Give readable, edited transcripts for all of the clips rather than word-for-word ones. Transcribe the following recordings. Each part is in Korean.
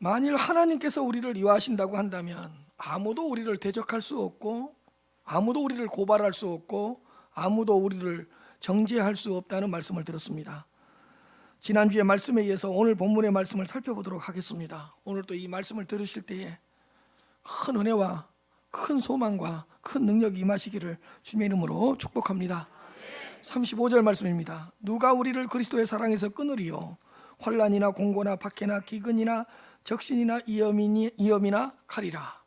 만일 하나님께서 우리를 미워하신다고 한다면 아무도 우리를 대적할 수 없고, 아무도 우리를 고발할 수 없고, 아무도 우리를 정죄할 수 없다는 말씀을 들었습니다. 지난주의 말씀에 의해서 오늘 본문의 말씀을 살펴보도록 하겠습니다. 오늘 또 이 말씀을 들으실 때에 큰 은혜와 큰 소망과 큰 능력이 임하시기를 주님의 이름으로 축복합니다. 35절 말씀입니다. 누가 우리를 그리스도의 사랑에서 끊으리요? 환난이나 공고나 박해나 기근이나 적신이나 위험이나 칼이라.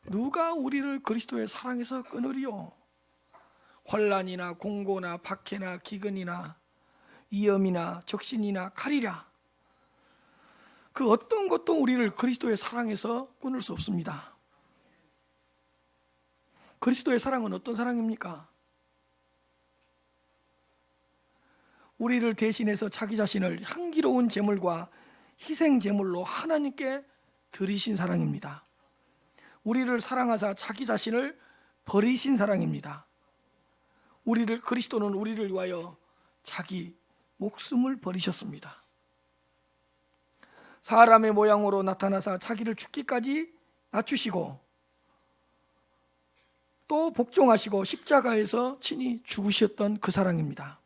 누가 우리를 그리스도의 사랑에서 끊으리요? 환난이나 공고나 박해나 기근이나 위험이나 적신이나 칼이라. 그 어떤 것도 우리를 그리스도의 사랑에서 끊을 수 없습니다. 그리스도의 사랑은 어떤 사랑입니까? 우리를 대신해서 자기 자신을 향기로운 제물과 희생 제물로 하나님께 드리신 사랑입니다. 우리를 사랑하사 자기 자신을 버리신 사랑입니다. 그리스도는 우리를 위하여 자기 목숨을 버리셨습니다. 사람의 모양으로 나타나사 자기를 죽기까지 낮추시고 또 복종하시고 십자가에서 친히 죽으셨던 그 사랑입니다.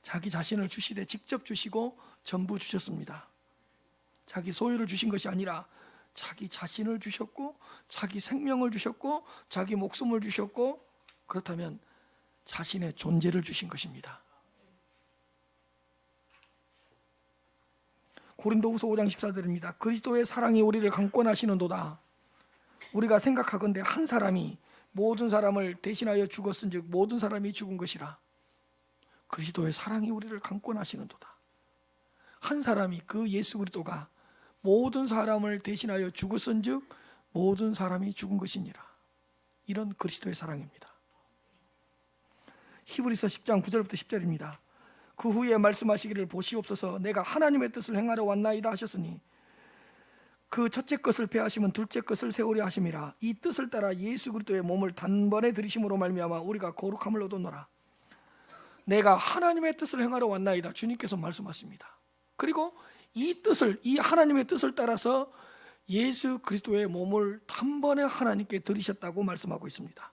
자기 자신을 주시되 직접 주시고 전부 주셨습니다. 자기 소유를 주신 것이 아니라 자기 자신을 주셨고, 자기 생명을 주셨고, 자기 목숨을 주셨고, 그렇다면 자신의 존재를 주신 것입니다. 고린도후서 5장 14절입니다. 그리스도의 사랑이 우리를 강권하시는도다. 우리가 생각하건대 한 사람이 모든 사람을 대신하여 죽었은즉 모든 사람이 죽은 것이라. 그리스도의 사랑이 우리를 강권하시는도다. 한 사람이, 그 예수 그리스도가 모든 사람을 대신하여 죽었은즉 모든 사람이 죽은 것이니라. 이런 그리스도의 사랑입니다. 히브리서 10장 9절부터 10절입니다. 그 후에 말씀하시기를 보시옵소서 내가 하나님의 뜻을 행하러 왔나이다 하셨으니 그 첫째 것을 폐하시면 둘째 것을 세우려 하심이라. 이 뜻을 따라 예수 그리스도의 몸을 단번에 들이심으로 말미암아 우리가 거룩함을 얻었노라. 내가 하나님의 뜻을 행하러 왔나이다. 주님께서 말씀하십니다. 그리고 이 하나님의 뜻을 따라서 예수 그리스도의 몸을 단번에 하나님께 드리셨다고 말씀하고 있습니다.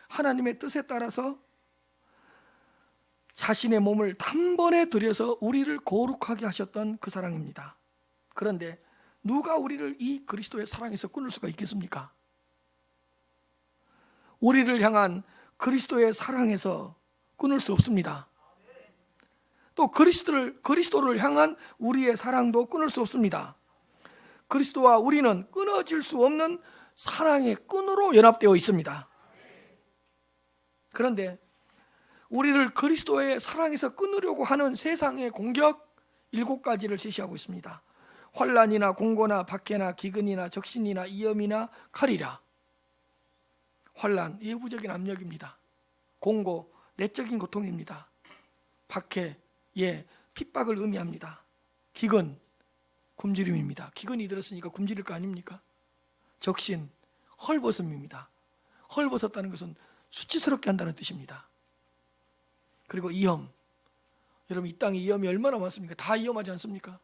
하나님의 뜻에 따라서 자신의 몸을 단번에 들여서 우리를 거룩하게 하셨던 그 사랑입니다. 그런데 누가 우리를 이 그리스도의 사랑에서 끊을 수가 있겠습니까? 우리를 향한 그리스도의 사랑에서 끊을 수 없습니다. 또 그리스도를 향한 우리의 사랑도 끊을 수 없습니다. 그리스도와 우리는 끊어질 수 없는 사랑의 끈으로 연합되어 있습니다. 그런데 우리를 그리스도의 사랑에서 끊으려고 하는 세상의 공격 7가지를 제시하고 있습니다. 환난이나 공고나 박해나 기근이나 적신이나 위험이나 칼이라. 환난, 예후적인 압력입니다. 공고, 내적인 고통입니다. 박해, 핍박을 의미합니다. 기근, 굶주림입니다. 기근이 들었으니까 굶주릴 거 아닙니까? 적신, 헐벗음입니다. 헐벗었다는 것은 수치스럽게 한다는 뜻입니다. 그리고 위험, 여러분 이 땅에 위험이 얼마나 많습니까? 다 위험하지 않습니까?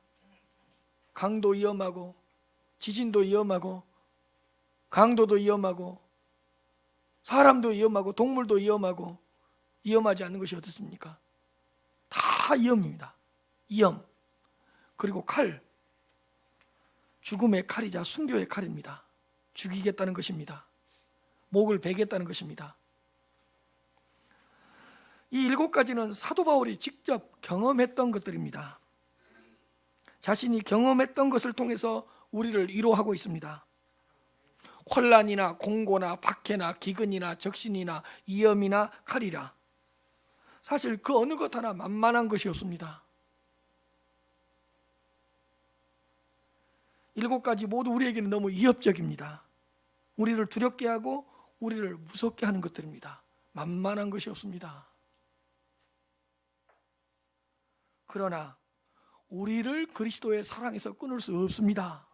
강도 위험하고, 지진도 위험하고, 강도도 위험하고, 사람도 위험하고, 동물도 위험하고, 위험하지 않는 것이 어떻습니까? 다 위험입니다. 위험. 그리고 칼, 죽음의 칼이자 순교의 칼입니다. 죽이겠다는 것입니다. 목을 베겠다는 것입니다. 이 7가지는 사도 바울이 직접 경험했던 것들입니다. 자신이 경험했던 것을 통해서 우리를 위로하고 있습니다. 환난이나 공고나 박해나 기근이나 적신이나 위험이나 칼이라. 사실 그 어느 것 하나 만만한 것이 없습니다. 7가지 모두 우리에게는 너무 위협적입니다. 우리를 두렵게 하고 우리를 무섭게 하는 것들입니다. 만만한 것이 없습니다. 그러나 우리를 그리스도의 사랑에서 끊을 수 없습니다.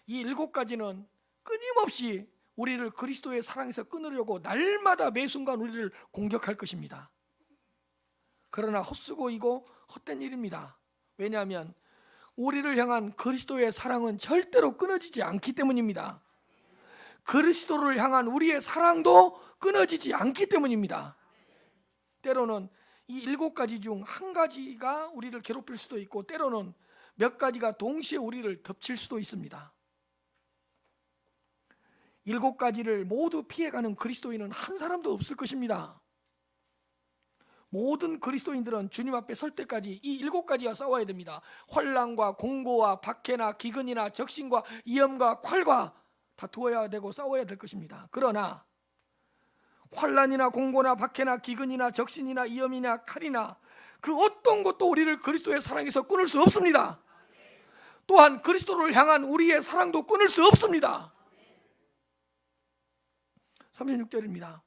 이 7가지는 끊임없이 우리를 그리스도의 사랑에서 끊으려고 날마다 매 순간 우리를 공격할 것입니다. 그러나 헛수고이고 헛된 일입니다. 왜냐하면 우리를 향한 그리스도의 사랑은 절대로 끊어지지 않기 때문입니다. 그리스도를 향한 우리의 사랑도 끊어지지 않기 때문입니다. 때로는 이 7가지 중 한 가지가 우리를 괴롭힐 수도 있고, 때로는 몇 가지가 동시에 우리를 덮칠 수도 있습니다. 7가지를 모두 피해가는 그리스도인은 한 사람도 없을 것입니다. 모든 그리스도인들은 주님 앞에 설 때까지 이 7가지와 싸워야 됩니다. 환난과 공고와 박해나 기근이나 적신과 위험과 콸과 다투어야 되고 싸워야 될 것입니다. 그러나 환난이나 공고나 박해나 기근이나 적신이나 위험이나 칼이나 그 어떤 것도 우리를 그리스도의 사랑에서 끊을 수 없습니다. 또한 그리스도를 향한 우리의 사랑도 끊을 수 없습니다. 36절입니다.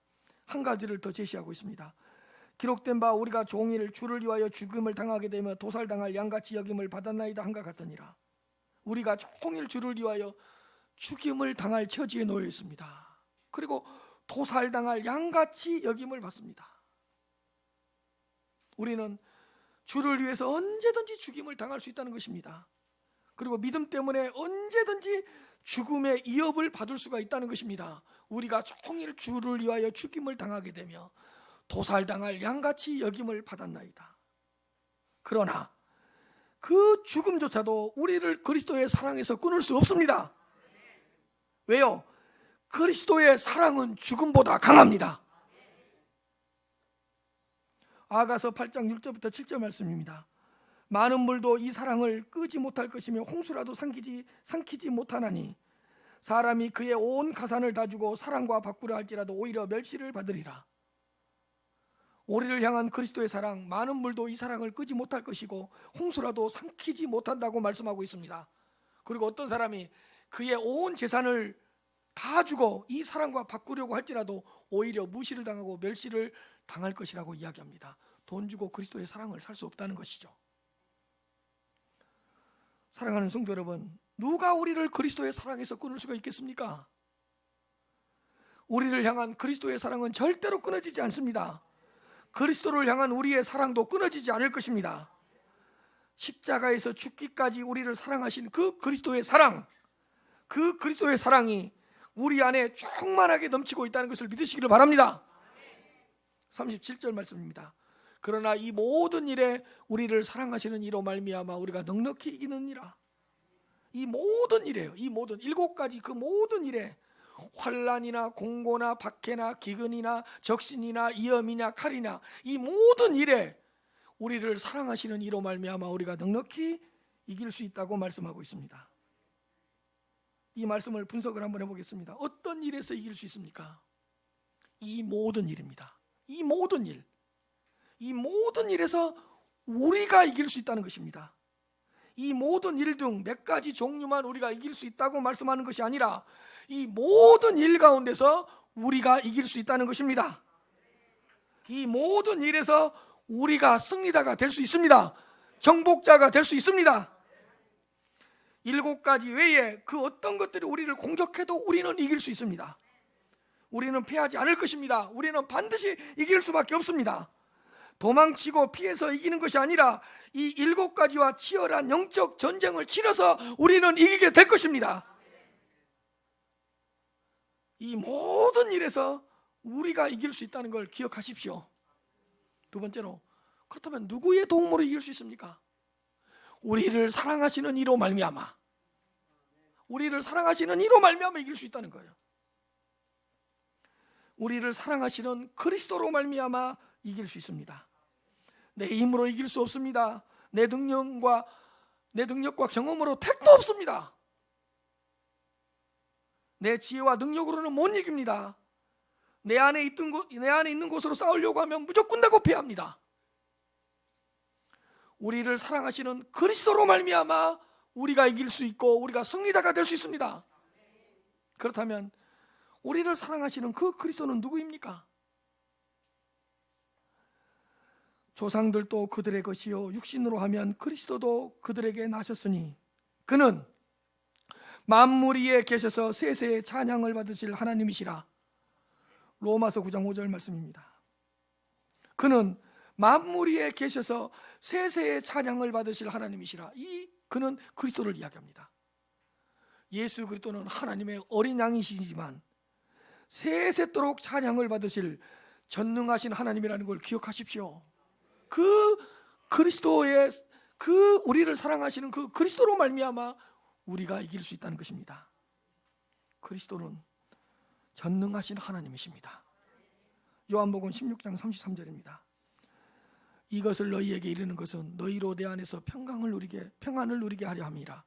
한 가지를 더 제시하고 있습니다. 기록된 바 우리가 종일 주를 위하여 죽음을 당하게 되며 도살당할 양같이 여김을 받았나이다 한가 같으니라. 우리가 종일 주를 위하여 죽임을 당할 처지에 놓여 있습니다. 그리고 도살당할 양같이 여김을 받습니다. 우리는 주를 위해서 언제든지 죽임을 당할 수 있다는 것입니다. 그리고 믿음 때문에 언제든지 죽음의 위협을 받을 수가 있다는 것입니다. 우리가 종일 주를 위하여 죽임을 당하게 되며 도살당할 양같이 여김을 받았나이다. 그러나 그 죽음조차도 우리를 그리스도의 사랑에서 끊을 수 없습니다. 왜요? 그리스도의 사랑은 죽음보다 강합니다. 아가서 8장 6절부터 7절 말씀입니다. 많은 물도 이 사랑을 끄지 못할 것이며 홍수라도 삼키지 못하나니 사람이 그의 온 가산을 다 주고 사랑과 바꾸려 할지라도 오히려 멸시를 받으리라. 우리를 향한 그리스도의 사랑, 많은 물도 이 사랑을 끄지 못할 것이고 홍수라도 삼키지 못한다고 말씀하고 있습니다. 그리고 어떤 사람이 그의 온 재산을 다 주고 이 사랑과 바꾸려고 할지라도 오히려 무시를 당하고 멸시를 당할 것이라고 이야기합니다. 돈 주고 그리스도의 사랑을 살 수 없다는 것이죠. 사랑하는 성도 여러분, 누가 우리를 그리스도의 사랑에서 끊을 수가 있겠습니까? 우리를 향한 그리스도의 사랑은 절대로 끊어지지 않습니다. 그리스도를 향한 우리의 사랑도 끊어지지 않을 것입니다. 십자가에서 죽기까지 우리를 사랑하신 그 그리스도의 사랑, 그 그리스도의 사랑이 우리 안에 충만하게 넘치고 있다는 것을 믿으시기를 바랍니다. 37절 말씀입니다. 그러나 이 모든 일에 우리를 사랑하시는 이로 말미암아 우리가 넉넉히 이기느니라. 이 모든 일이에요. 이 모든 7가지 그 모든 일에 환난이나 공고나 박해나 기근이나 적신이나 위험이나 칼이나 이 모든 일에 우리를 사랑하시는 이로 말미암아 우리가 넉넉히 이길 수 있다고 말씀하고 있습니다. 이 말씀을 분석을 한번 해보겠습니다. 어떤 일에서 이길 수 있습니까? 이 모든 일입니다. 이 모든 일, 이 모든 일에서 우리가 이길 수 있다는 것입니다. 이 모든 일 등 몇 가지 종류만 우리가 이길 수 있다고 말씀하는 것이 아니라 이 모든 일 가운데서 우리가 이길 수 있다는 것입니다. 이 모든 일에서 우리가 승리자가 될 수 있습니다. 정복자가 될 수 있습니다. 7가지 외에 그 어떤 것들이 우리를 공격해도 우리는 이길 수 있습니다. 우리는 패하지 않을 것입니다. 우리는 반드시 이길 수밖에 없습니다. 도망치고 피해서 이기는 것이 아니라 이 7가지와 치열한 영적 전쟁을 치러서 우리는 이기게 될 것입니다. 이 모든 일에서 우리가 이길 수 있다는 걸 기억하십시오. 두 번째로, 그렇다면 누구의 도움으로 이길 수 있습니까? 우리를 사랑하시는 이로 말미암아, 우리를 사랑하시는 이로 말미암아 이길 수 있다는 거예요. 우리를 사랑하시는 그리스도로 말미암아 이길 수 있습니다. 내 힘으로 이길 수 없습니다. 내 능력과 경험으로 택도 없습니다. 내 지혜와 능력으로는 못 이깁니다. 내 안에 있는 곳으로 싸우려고 하면 무조건 다 패합니다. 우리를 사랑하시는 그리스도로 말미암아 우리가 이길 수 있고 우리가 승리자가 될 수 있습니다. 그렇다면 우리를 사랑하시는 그 그리스도는 누구입니까? 조상들도 그들의 것이요 육신으로 하면 그리스도도 그들에게 나셨으니 그는 만물 위에 계셔서 세세의 찬양을 받으실 하나님이시라. 로마서 9장 5절 말씀입니다. 그는 만물 위에 계셔서 세세의 찬양을 받으실 하나님이시라. 그는 그리스도를 이야기합니다. 예수 그리스도는 하나님의 어린 양이시지만 세세토록 찬양을 받으실 전능하신 하나님이라는 걸 기억하십시오. 그 그리스도의 우리를 사랑하시는 그 그리스도로 말미암아 우리가 이길 수 있다는 것입니다. 그리스도는 전능하신 하나님이십니다. 요한복음 16장 33절입니다. 이것을 너희에게 이르는 것은 너희로 내 안에서 평안을 누리게 하려 함이라.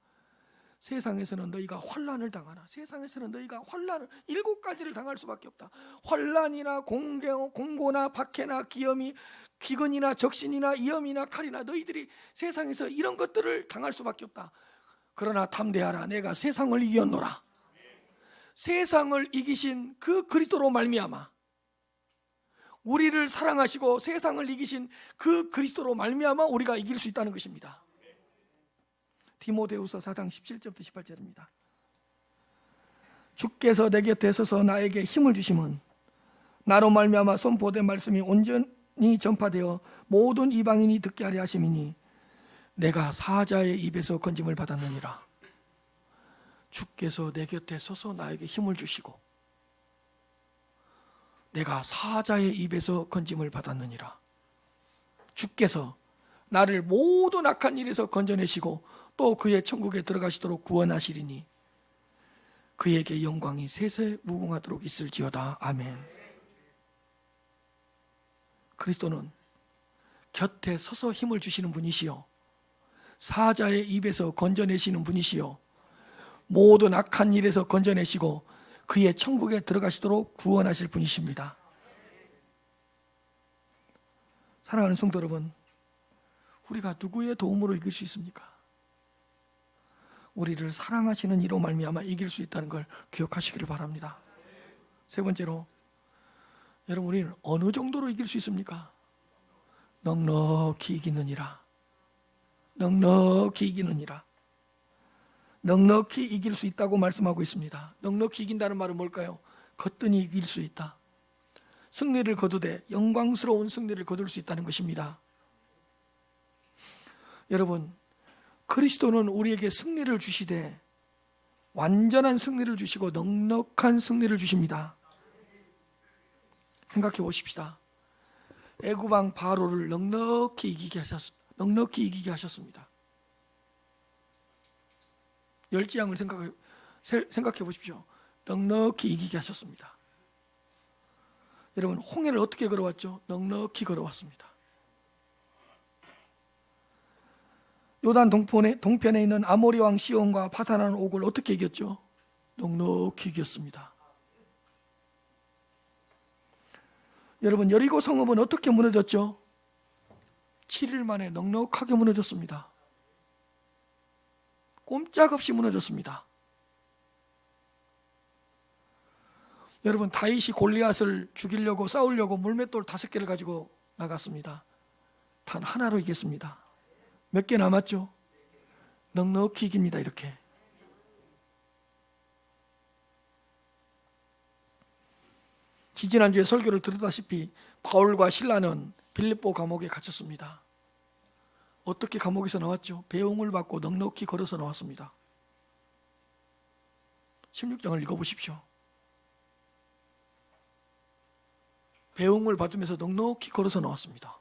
세상에서는 너희가 환난을 당하나, 세상에서는 너희가 환난을 7가지를 당할 수밖에 없다. 환난이나 공고나 박해나 기염이, 기근이나 적신이나 위험이나 칼이나 너희들이 세상에서 이런 것들을 당할 수밖에 없다. 그러나 담대하라, 내가 세상을 이겼노라. 세상을 이기신 그 그리스도로 말미암아, 우리를 사랑하시고 세상을 이기신 그 그리스도로 말미암아 우리가 이길 수 있다는 것입니다. 디모데후서 4장 17절부터 18절입니다. 주께서 내 곁에 서서 나에게 힘을 주심은 나로 말미암아 선포된 말씀이 온전히 전파되어 모든 이방인이 듣게 하려 하심이니 내가 사자의 입에서 건짐을 받았느니라. 주께서 내 곁에 서서 나에게 힘을 주시고 내가 사자의 입에서 건짐을 받았느니라. 주께서 나를 모든 악한 일에서 건져내시고 또 그의 천국에 들어가시도록 구원하시리니 그에게 영광이 세세 무궁하도록 있을지어다. 아멘. 그리스도는 곁에 서서 힘을 주시는 분이시요, 사자의 입에서 건져내시는 분이시요, 모든 악한 일에서 건져내시고 그의 천국에 들어가시도록 구원하실 분이십니다. 사랑하는 성도 여러분, 우리가 누구의 도움으로 이길 수 있습니까? 우리를 사랑하시는 이로 말미암아 이길 수 있다는 걸 기억하시기를 바랍니다. 세 번째로, 여러분, 우리는 어느 정도로 이길 수 있습니까? 넉넉히 이기느니라. 넉넉히 이기느니라. 넉넉히 이길 수 있다고 말씀하고 있습니다. 넉넉히 이긴다는 말은 뭘까요? 거뜬히 이길 수 있다. 승리를 거두되 영광스러운 승리를 거둘 수 있다는 것입니다. 여러분, 그리스도는 우리에게 승리를 주시되 완전한 승리를 주시고 넉넉한 승리를 주십니다. 생각해 보십시다. 애굽왕 바로를 넉넉히 이기게 하셨습니다. 열지양을 생각해 보십시오. 넉넉히 이기게 하셨습니다. 여러분, 홍해를 어떻게 걸어왔죠? 넉넉히 걸어왔습니다. 요단 동편에 있는 아모리 왕 시온과 파산하는 옥을 어떻게 이겼죠? 넉넉히 이겼습니다. 여러분, 여리고 성읍은 어떻게 무너졌죠? 7일 만에 넉넉하게 무너졌습니다. 꼼짝없이 무너졌습니다. 여러분, 다윗이 골리앗을 죽이려고 싸우려고 물맷돌 5개를 가지고 나갔습니다. 단 하나로 이겼습니다. 몇 개 남았죠? 넉넉히 이깁니다. 이렇게. 지지난주에 설교를 들었다시피 바울과 실라는 빌립보 감옥에 갇혔습니다. 어떻게 감옥에서 나왔죠? 배웅을 받고 넉넉히 걸어서 나왔습니다. 16장을 읽어보십시오. 배웅을 받으면서 넉넉히 걸어서 나왔습니다.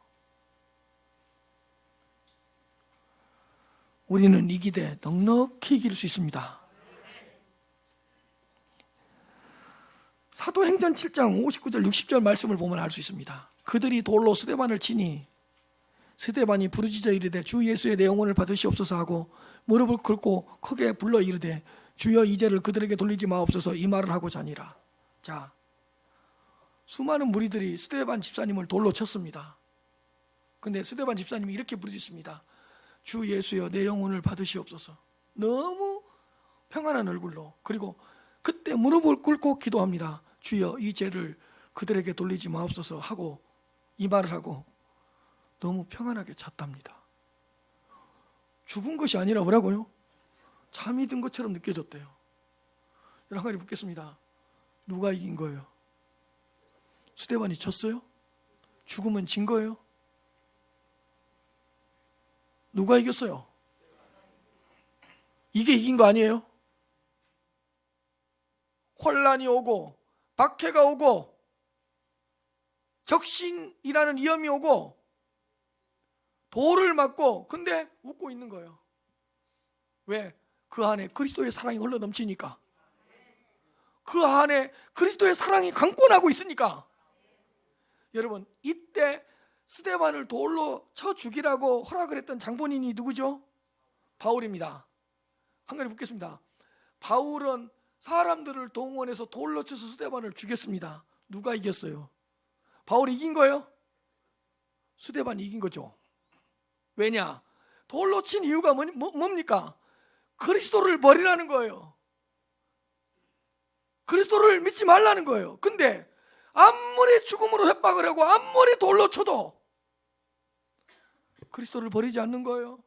우리는 이기되 넉넉히 이길 수 있습니다. 사도행전 7장 59절 60절 말씀을 보면 알 수 있습니다. 그들이 돌로 스데반을 치니 스데반이 부르짖어 이르되 주 예수의 내 영혼을 받으시옵소서 하고 무릎을 꿇고 크게 불러 이르되 주여 이 죄를 그들에게 돌리지 마옵소서, 이 말을 하고자 하니라. 자, 수많은 무리들이 스데반 집사님을 돌로 쳤습니다. 근데 스데반 집사님이 이렇게 부르짖습니다. 주 예수여 내 영혼을 받으시옵소서. 너무 평안한 얼굴로, 그리고 그때 무릎을 꿇고 기도합니다. 주여 이 죄를 그들에게 돌리지 마옵소서 하고 이 말을 하고 너무 평안하게 잤답니다. 죽은 것이 아니라 뭐라고요? 잠이 든 것처럼 느껴졌대요. 여러분, 한 가지 묻겠습니다. 누가 이긴 거예요? 스데반이 졌어요? 죽으면 진 거예요? 누가 이겼어요? 이게 이긴 거 아니에요? 혼란이 오고 박해가 오고 적신이라는 위험이 오고 돌을 맞고, 근데 웃고 있는 거예요. 왜? 그 안에 그리스도의 사랑이 흘러 넘치니까. 그 안에 그리스도의 사랑이 강권하고 있으니까. 여러분, 이때 스데반을 돌로 쳐 죽이라고 허락을 했던 장본인이 누구죠? 바울입니다. 한 가지 묻겠습니다. 바울은 사람들을 동원해서 돌로 쳐서 스데반을 죽였습니다. 누가 이겼어요? 바울이 이긴 거예요? 스데반이 이긴 거죠. 왜냐? 돌로 친 이유가 뭡니까? 그리스도를 버리라는 거예요. 그리스도를 믿지 말라는 거예요. 근데 아무리 죽음으로 협박을 하고 아무리 돌로 쳐도 그리스도를 버리지 않는 거예요.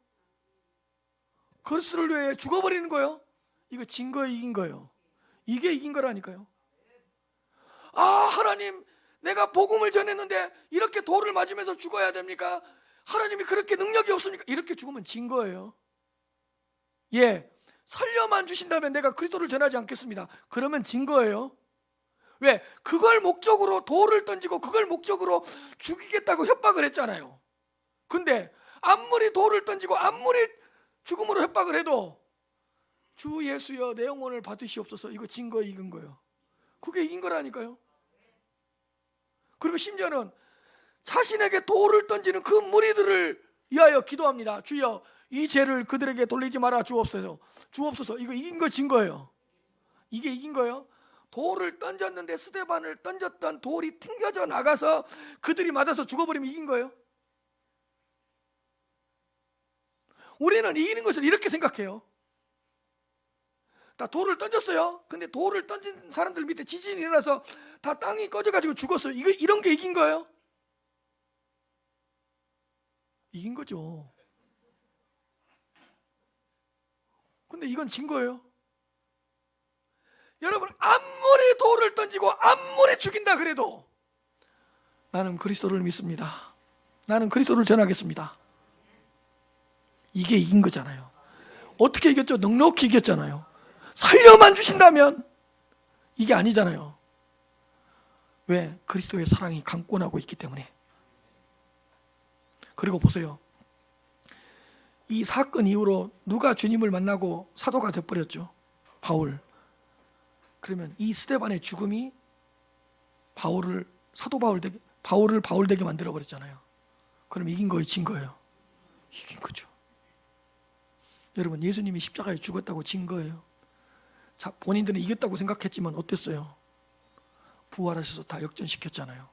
그리스도를 위해 죽어버리는 거예요. 이거 진 거예요, 이긴 거예요? 이게 이긴 거라니까요. 아, 하나님, 내가 복음을 전했는데 이렇게 돌을 맞으면서 죽어야 됩니까? 하나님이 그렇게 능력이 없습니까? 이렇게 죽으면 진 거예요. 예, 살려만 주신다면 내가 그리스도를 전하지 않겠습니다. 그러면 진 거예요. 왜? 그걸 목적으로 돌을 던지고 그걸 목적으로 죽이겠다고 협박을 했잖아요. 근데 아무리 돌을 던지고 아무리 죽음으로 협박을 해도 주 예수여 내 영혼을 받으시옵소서, 이거 진 거예요, 이긴 거예요? 그게 이긴 거라니까요. 그리고 심지어는 자신에게 돌을 던지는 그 무리들을 위하여 기도합니다. 주여 이 죄를 그들에게 돌리지 마라 주옵소서. 주옵소서. 이거 이긴 거 진 거예요? 이게 이긴 거예요? 돌을 던졌는데 스데반을 던졌던 돌이 튕겨져 나가서 그들이 맞아서 죽어버리면 이긴 거예요? 우리는 이기는 것을 이렇게 생각해요. 다 돌을 던졌어요. 근데 돌을 던진 사람들 밑에 지진이 일어나서 다 땅이 꺼져가지고 죽었어요. 이런 게 이긴 거예요? 이긴 거죠. 근데 이건 진 거예요. 여러분, 아무리 돌을 던지고 아무리 죽인다 그래도 나는 그리스도를 믿습니다. 나는 그리스도를 전하겠습니다. 이게 이긴 거잖아요. 어떻게 이겼죠? 넉넉히 이겼잖아요. 살려만 주신다면 이게 아니잖아요. 왜? 그리스도의 사랑이 강권하고 있기 때문에. 그리고 보세요. 이 사건 이후로 누가 주님을 만나고 사도가 되어버렸죠? 바울. 그러면 이 스데반의 죽음이 바울을 바울 되게 만들어버렸잖아요. 그럼 이긴 거예요, 진 거예요? 이긴 거죠. 여러분, 예수님이 십자가에 죽었다고 진 거예요. 자, 본인들은 이겼다고 생각했지만 어땠어요? 부활하셔서 다 역전시켰잖아요.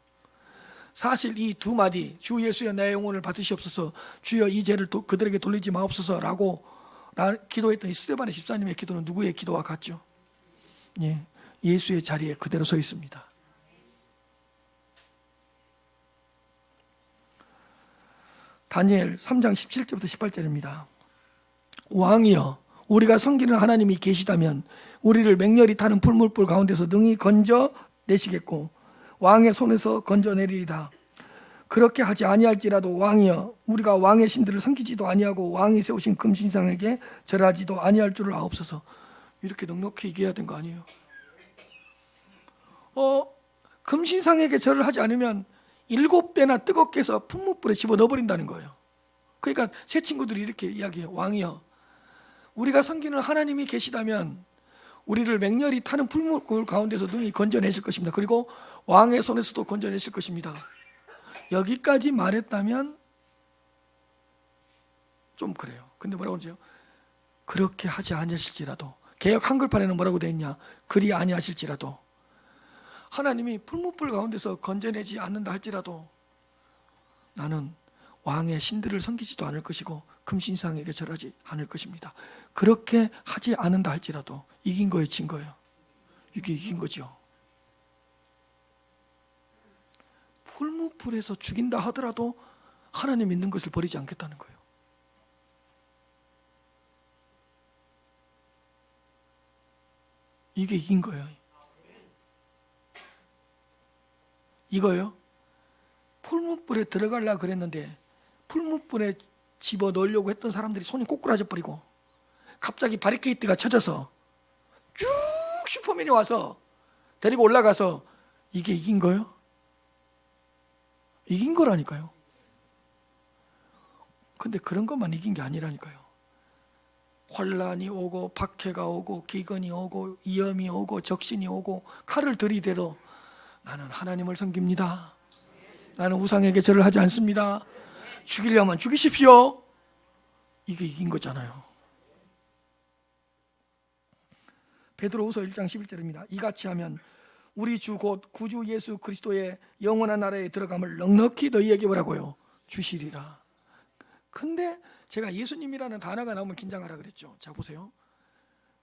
사실 이 두 마디, 주 예수여 내 영혼을 받으시옵소서, 주여 이 죄를 그들에게 돌리지 마옵소서라고 기도했던 이 스데반의 집사님의 기도는 누구의 기도와 같죠? 예, 예수의 자리에 그대로 서 있습니다. 다니엘 3장 17절부터 18절입니다. 왕이여, 우리가 섬기는 하나님이 계시다면 우리를 맹렬히 타는 풀무불 가운데서 능히 건져내시겠고 왕의 손에서 건져내리이다. 그렇게 하지 아니할지라도 왕이여, 우리가 왕의 신들을 섬기지도 아니하고 왕이 세우신 금신상에게 절하지도 아니할 줄을 아옵소서. 이렇게 넉넉히 얘기해야 된 거 아니에요? 금신상에게 절을 하지 않으면 7배나 뜨겁게 해서 풀무불에 집어넣어버린다는 거예요. 그러니까 새 친구들이 이렇게 이야기해요. 왕이여, 우리가 섬기는 하나님이 계시다면 우리를 맹렬히 타는 풀무불 가운데서 능히 건져내실 것입니다. 그리고 왕의 손에서도 건져내실 것입니다. 여기까지 말했다면 좀 그래요. 근데 뭐라고 하죠? 그렇게 하지 아니하실지라도. 개역 한글판에는 뭐라고 되어 있냐? 그리 아니하실지라도. 하나님이 풀무불 가운데서 건져내지 않는다 할지라도 나는 왕의 신들을 섬기지도 않을 것이고 금신상에게 절하지 않을 것입니다. 그렇게 하지 않는다 할지라도. 이긴 거예요, 진 거예요? 이게 이긴 거죠. 풀무불에서 죽인다 하더라도 하나님 믿는 것을 버리지 않겠다는 거예요. 이게 이긴 거예요. 이거요? 풀무불에 들어가려고 그랬는데 풀무불에 집어넣으려고 했던 사람들이 손이 꼬꾸라져 버리고 갑자기 바리케이트가 쳐져서 쭉 슈퍼맨이 와서 데리고 올라가서 이게 이긴 거예요? 이긴 거라니까요. 근데 그런 것만 이긴 게 아니라니까요. 환란이 오고 박해가 오고 기근이 오고 위험이 오고 적신이 오고 칼을 들이대도 나는 하나님을 섬깁니다. 나는 우상에게 절을 하지 않습니다. 죽이려면 죽이십시오. 이게 이긴 거잖아요. 베드로후서 1장 11절입니다. 이같이 하면 우리 주 곧 구주 예수 그리스도의 영원한 나라에 들어감을 넉넉히 너희에게 뭐라고요? 주시리라. 근데 제가 예수님이라는 단어가 나오면 긴장하라 그랬죠. 자 보세요.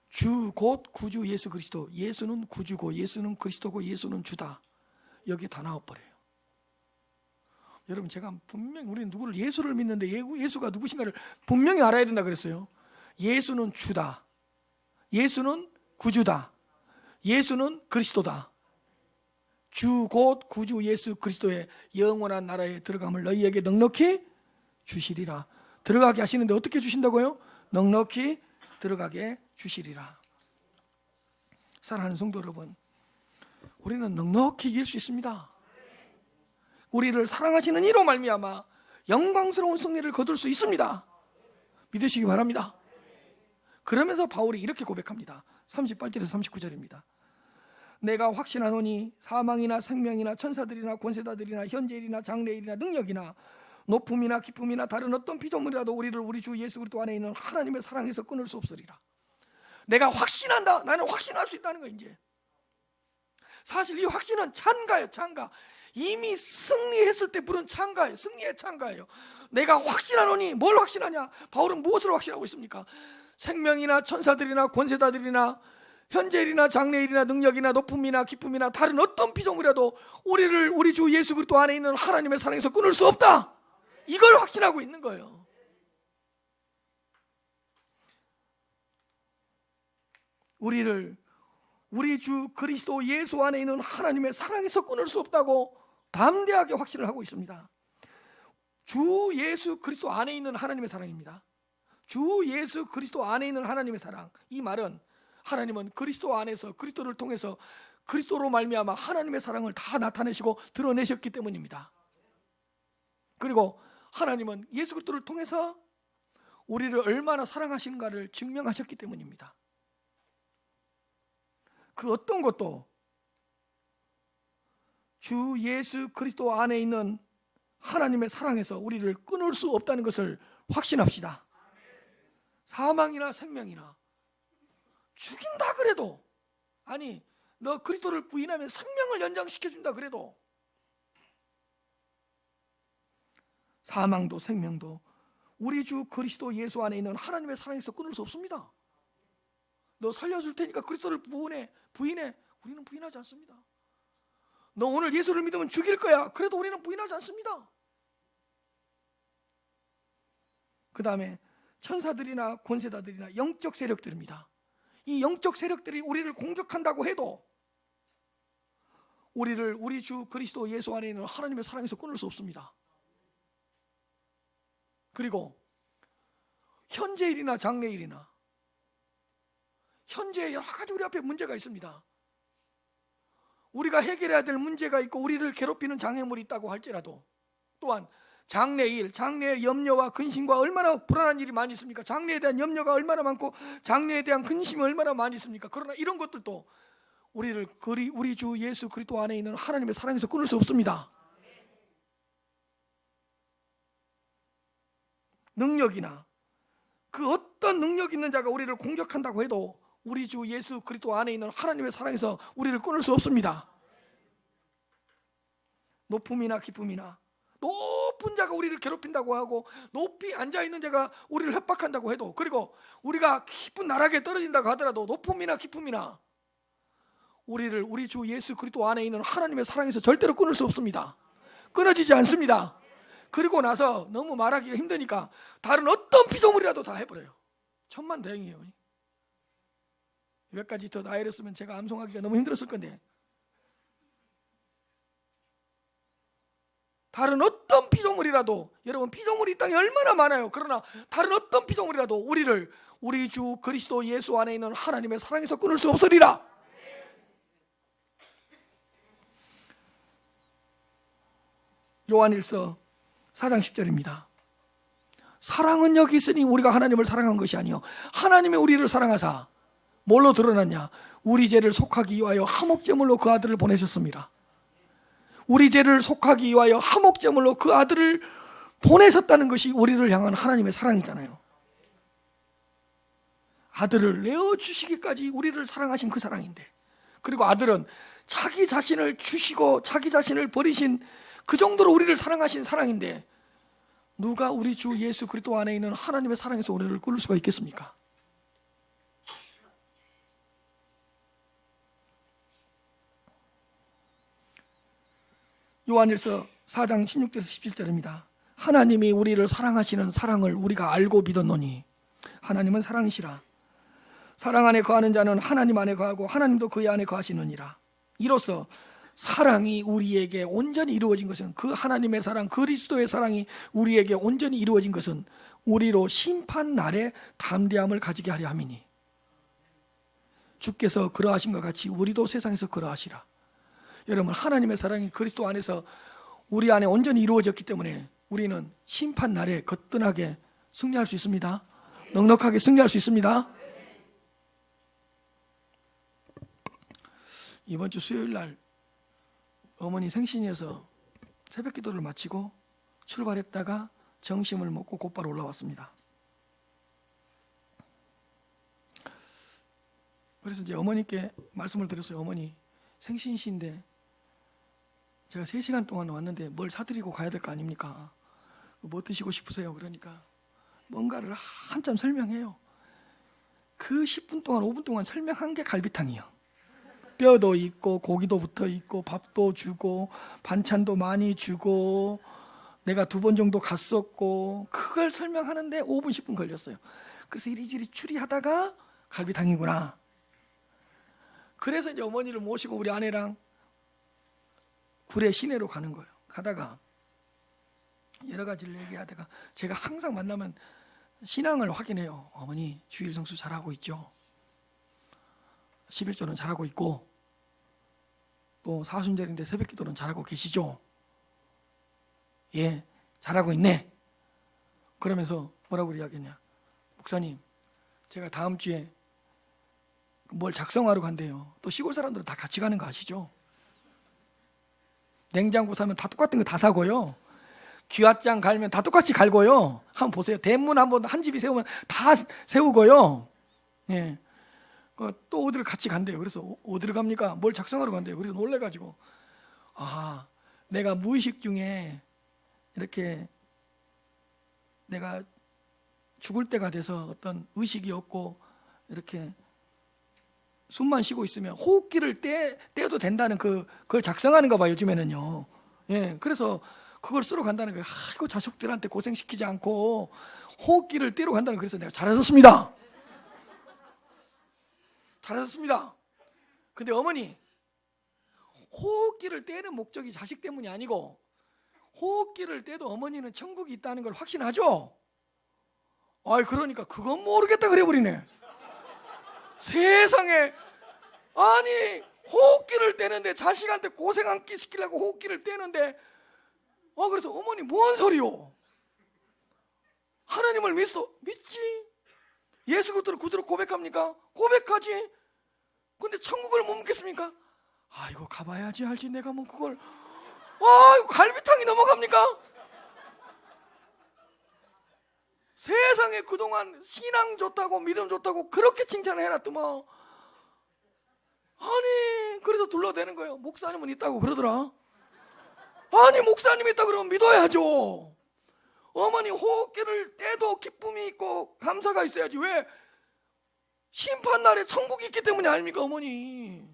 주 곧 구주 예수 그리스도. 예수는 구주고 예수는 그리스도고 예수는 주다. 여기 다 나와버려요. 여러분 제가 분명히 우리는 누구를 예수를 믿는데 예수가 누구신가를 분명히 알아야 된다 그랬어요. 예수는 주다. 예수는 구주다. 예수는 그리스도다. 주 곧 구주 예수 그리스도의 영원한 나라에 들어감을 너희에게 넉넉히 주시리라. 들어가게 하시는데 어떻게 주신다고요? 넉넉히 들어가게 주시리라. 사랑하는 성도 여러분, 우리는 넉넉히 이길 수 있습니다. 우리를 사랑하시는 이로 말미암아 영광스러운 승리를 거둘 수 있습니다. 믿으시기 바랍니다. 그러면서 바울이 이렇게 고백합니다. 38절에서 39절입니다. 내가 확신하노니 사망이나 생명이나 천사들이나 권세자들이나 현재일이나 장래일이나 능력이나 높음이나 기쁨이나 다른 어떤 피조물이라도 우리를 우리 주 예수 그리스도 안에 있는 하나님의 사랑에서 끊을 수 없으리라. 내가 확신한다. 나는 확신할 수 있다는 거. 이제 사실 이 확신은 찬가예요. 찬가. 이미 승리했을 때 부른 찬가예요. 승리의 찬가예요. 내가 확신하노니 뭘 확신하냐? 바울은 무엇을 확신하고 있습니까? 생명이나 천사들이나 권세자들이나 현재일이나 장래일이나 능력이나 높음이나 기쁨이나 다른 어떤 피조물이라도 우리를 우리 주 예수 그리스도 안에 있는 하나님의 사랑에서 끊을 수 없다. 이걸 확신하고 있는 거예요. 우리를 우리 주 그리스도 예수 안에 있는 하나님의 사랑에서 끊을 수 없다고 담대하게 확신을 하고 있습니다. 주 예수 그리스도 안에 있는 하나님의 사랑입니다. 주 예수 그리스도 안에 있는 하나님의 사랑. 이 말은 하나님은 그리스도 안에서 그리스도를 통해서 그리스도로 말미암아 하나님의 사랑을 다 나타내시고 드러내셨기 때문입니다. 그리고 하나님은 예수 그리스도를 통해서 우리를 얼마나 사랑하시는가를 증명하셨기 때문입니다. 그 어떤 것도 주 예수 그리스도 안에 있는 하나님의 사랑에서 우리를 끊을 수 없다는 것을 확신합시다. 사망이나 생명이나 죽인다 그래도, 아니 너 그리스도를 부인하면 생명을 연장시켜준다 그래도 사망도 생명도 우리 주 그리스도 예수 안에 있는 하나님의 사랑에서 끊을 수 없습니다. 너 살려줄 테니까 그리스도를 부인해. 우리는 부인하지 않습니다. 너 오늘 예수를 믿으면 죽일 거야. 그래도 우리는 부인하지 않습니다. 그 다음에 천사들이나 권세자들이나 영적 세력들입니다. 이 영적 세력들이 우리를 공격한다고 해도 우리를 우리 주 그리스도 예수 안에 있는 하나님의 사랑에서 끊을 수 없습니다. 그리고 현재일이나 장래일이나 현재 여러 가지 우리 앞에 문제가 있습니다. 우리가 해결해야 될 문제가 있고 우리를 괴롭히는 장애물이 있다고 할지라도, 또한 장래일, 장래의 염려와 근심과 얼마나 불안한 일이 많이 있습니까? 장래에 대한 염려가 얼마나 많고 장래에 대한 근심이 얼마나 많이 있습니까? 그러나 이런 것들도 우리를 우리 주 예수 그리스도 안에 있는 하나님의 사랑에서 끊을 수 없습니다. 능력이나 그 어떤 능력 있는 자가 우리를 공격한다고 해도 우리 주 예수 그리스도 안에 있는 하나님의 사랑에서 우리를 끊을 수 없습니다. 높음이나 기쁨이나 높은 자가 우리를 괴롭힌다고 하고 높이 앉아있는 자가 우리를 협박한다고 해도, 그리고 우리가 깊은 나락에 떨어진다고 하더라도 높음이나 기쁨이나 우리를 우리 주 예수 그리스도 안에 있는 하나님의 사랑에서 절대로 끊을 수 없습니다. 끊어지지 않습니다. 그리고 나서 너무 말하기가 힘드니까 다른 어떤 피조물이라도 다 해버려요. 천만다행이에요. 몇 가지 더 나열했으면 제가 암송하기가 너무 힘들었을 건데, 다른 어떤 피조물이라도, 여러분 피조물이 이 땅에 얼마나 많아요. 그러나 다른 어떤 피조물이라도 우리를 우리 주 그리스도 예수 안에 있는 하나님의 사랑에서 끊을 수 없으리라. 요한일서 4장 10절입니다. 사랑은 여기 있으니 우리가 하나님을 사랑한 것이 아니요 하나님이 우리를 사랑하사 뭘로 드러났냐? 우리 죄를 속하기 위하여 화목제물로 그 아들을 보내셨습니다. 우리 죄를 속하기 위하여 화목제물로 그 아들을 보내셨다는 것이 우리를 향한 하나님의 사랑이잖아요. 아들을 내어주시기까지 우리를 사랑하신 그 사랑인데, 그리고 아들은 자기 자신을 주시고 자기 자신을 버리신 그 정도로 우리를 사랑하신 사랑인데, 누가 우리 주 예수 그리스도 안에 있는 하나님의 사랑에서 우리를 끊을 수가 있겠습니까? 요한일서 4장 16절에서 17절입니다. 하나님이 우리를 사랑하시는 사랑을 우리가 알고 믿었노니 하나님은 사랑이시라. 사랑 안에 거하는 자는 하나님 안에 거하고 하나님도 그의 안에 거하시느니라. 이로써 사랑이 우리에게 온전히 이루어진 것은, 그 하나님의 사랑, 그리스도의 사랑이 우리에게 온전히 이루어진 것은 우리로 심판 날에 담대함을 가지게 하려 함이니 주께서 그러하신 것 같이 우리도 세상에서 그러하시라. 여러분, 하나님의 사랑이 그리스도 안에서 우리 안에 온전히 이루어졌기 때문에 우리는 심판 날에 거뜬하게 승리할 수 있습니다. 넉넉하게 승리할 수 있습니다. 이번 주 수요일 날 어머니 생신이어서 새벽 기도를 마치고 출발했다가 점심을 먹고 곧바로 올라왔습니다. 그래서 이제 어머니께 말씀을 드렸어요. 어머니, 생신이신데 제가 3시간 동안 왔는데 뭘 사드리고 가야 될 거 아닙니까? 뭐 드시고 싶으세요? 그러니까 뭔가를 한참 설명해요. 그 10분 동안 5분 동안 설명한 게 갈비탕이요. 뼈도 있고 고기도 붙어 있고 밥도 주고 반찬도 많이 주고 내가 2번 정도 갔었고, 그걸 설명하는데 5분 10분 걸렸어요. 그래서 이리저리 추리하다가 갈비탕이구나. 그래서 이제 어머니를 모시고 우리 아내랑 구례 시내로 가는 거예요. 가다가 여러 가지를 얘기하다가 제가 항상 만나면 신앙을 확인해요. 어머니 주일 성수 잘하고 있죠? 11조는 잘하고 있고 또 사순절인데 새벽기도는 잘하고 계시죠? 예, 잘하고 있네. 그러면서 뭐라고 이야기했냐? 목사님, 제가 다음 주에 뭘 작성하러 간대요. 또 시골 사람들은 다 같이 가는 거 아시죠? 냉장고 사면 다 똑같은 거 다 사고요. 기와장 갈면 다 똑같이 갈고요. 한번 보세요. 대문 한번 한 집이 세우면 다 세우고요. 예. 또 어디를 같이 간대요. 그래서 어디를 갑니까? 뭘 작성하러 간대요. 그래서 놀래가지고, 아, 내가 무의식 중에 이렇게 내가 죽을 때가 돼서 어떤 의식이 없고 이렇게 숨만 쉬고 있으면 호흡기를 떼도 된다는 그걸 작성하는가 봐요, 요즘에는요. 예, 그래서 그걸 쓰러 간다는 거예요. 아이고, 자식들한테 고생시키지 않고 호흡기를 떼러 간다는 거예요. 그래서 내가 잘하셨습니다. 잘하셨습니다. 근데 어머니, 호흡기를 떼는 목적이 자식 때문이 아니고 호흡기를 떼도 어머니는 천국이 있다는 걸 확신하죠? 아이, 그러니까 그건 모르겠다 그래버리네. 세상에, 아니 호흡기를 떼는데 자식한테 고생 안 시키려고 호흡기를 떼는데, 그래서 어머니 뭔 소리요? 하나님을 믿지? 예수 그리스도를 구주로 고백합니까? 고백하지. 근데 천국을 못 믿겠습니까? 아이고, 가봐야지 알지. 내가 뭐 그걸, 아이고, 갈비탕이 넘어갑니까? 세상에 그동안 신앙 좋다고 믿음 좋다고 그렇게 칭찬을 해놨더만, 아니 그래서 둘러대는 거예요. 목사님은 있다고 그러더라. 아니, 목사님이 있다 그러면 믿어야죠. 어머니, 호흡기를 떼도 기쁨이 있고 감사가 있어야지. 왜? 심판날에 천국이 있기 때문이 아닙니까, 어머니?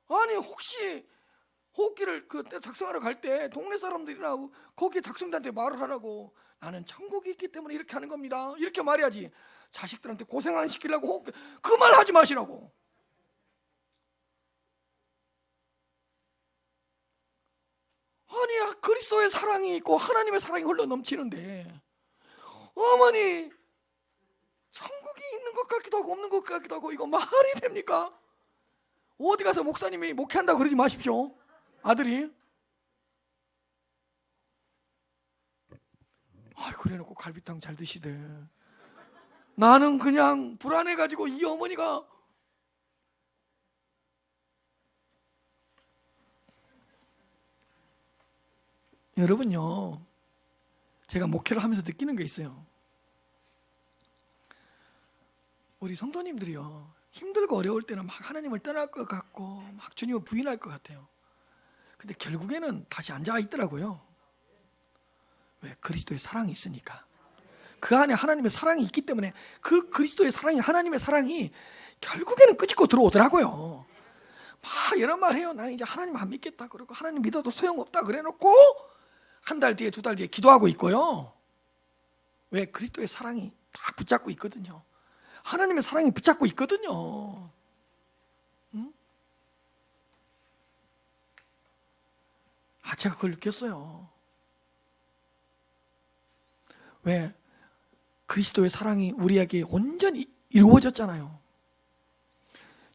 아니, 혹시 호흡기를 작성하러 갈 때 동네 사람들이나 거기 작성자한테 말을 하라고, 나는 천국이 있기 때문에 이렇게 하는 겁니다, 이렇게 말해야지. 자식들한테 고생 안 시키려고 호흡기, 그 말 하지 마시라고. 아니, 그리스도의 사랑이 있고 하나님의 사랑이 흘러 넘치는데 어머니 천국이 있는 것 같기도 하고 없는 것 같기도 하고, 이거 말이 됩니까? 어디 가서 목사님이 목회한다고 그러지 마십시오. 아들이 그래놓고 갈비탕 잘 드시대. 나는 그냥 불안해가지고 이 어머니가 여러분요, 제가 목회를 하면서 느끼는 게 있어요. 우리 성도님들이요, 힘들고 어려울 때는 막 하나님을 떠날 것 같고 막 주님을 부인할 것 같아요. 근데 결국에는 다시 앉아 있더라고요. 왜? 그리스도의 사랑이 있으니까. 그 안에 하나님의 사랑이 있기 때문에 그 그리스도의 사랑이, 하나님의 사랑이 결국에는 끄집고 들어오더라고요. 막 이런 말 해요. 나는 이제 하나님 안 믿겠다 그러고 하나님 믿어도 소용없다 그래놓고 한 달 뒤에 두 달 뒤에 기도하고 있고요. 왜? 그리스도의 사랑이 딱 붙잡고 있거든요. 하나님의 사랑이 붙잡고 있거든요. 응? 제가 그걸 느꼈어요. 왜? 그리스도의 사랑이 우리에게 온전히 이루어졌잖아요.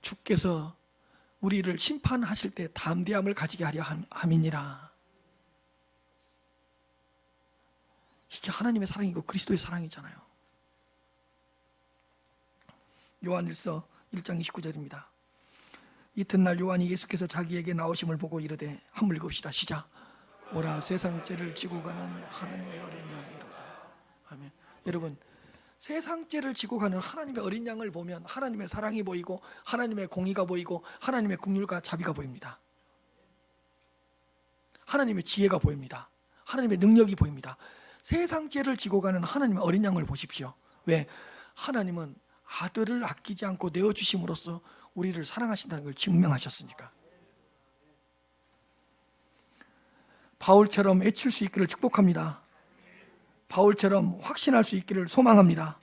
주께서 우리를 심판하실 때 담대함을 가지게 하려 함이니라. 이게 하나님의 사랑이고 그리스도의 사랑이잖아요. 요한일서 1장 29절입니다. 이튿날 요한이 예수께서 자기에게 나오심을 보고 이르되, 한번 읽읍시다. 시작. 오라, 세상 죄를 지고 가는 하나님의 어린 양이로다. 아멘. 여러분, 세상 죄를 지고 가는 하나님의 어린 양을 보면 하나님의 사랑이 보이고 하나님의 공의가 보이고 하나님의 긍휼과 자비가 보입니다. 하나님의 지혜가 보입니다. 하나님의 능력이 보입니다. 세상 죄를 지고 가는 하나님의 어린 양을 보십시오. 왜? 하나님은 아들을 아끼지 않고 내어주심으로써 우리를 사랑하신다는 걸 증명하셨으니까. 바울처럼 애칠 수 있기를 축복합니다. 바울처럼 확신할 수 있기를 소망합니다.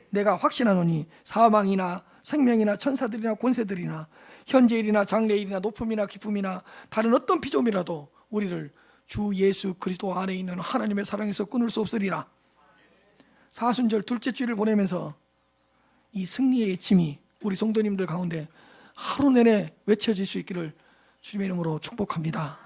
내가 확신하노니 사망이나 생명이나 천사들이나 권세들이나 현재일이나 장래일이나 높음이나 깊음이나 다른 어떤 피조물이라도 우리를 주 예수 그리스도 안에 있는 하나님의 사랑에서 끊을 수 없으리라. 사순절 둘째 주일을 보내면서 이 승리의 외침이 우리 성도님들 가운데 하루 내내 외쳐질 수 있기를 주님의 이름으로 축복합니다.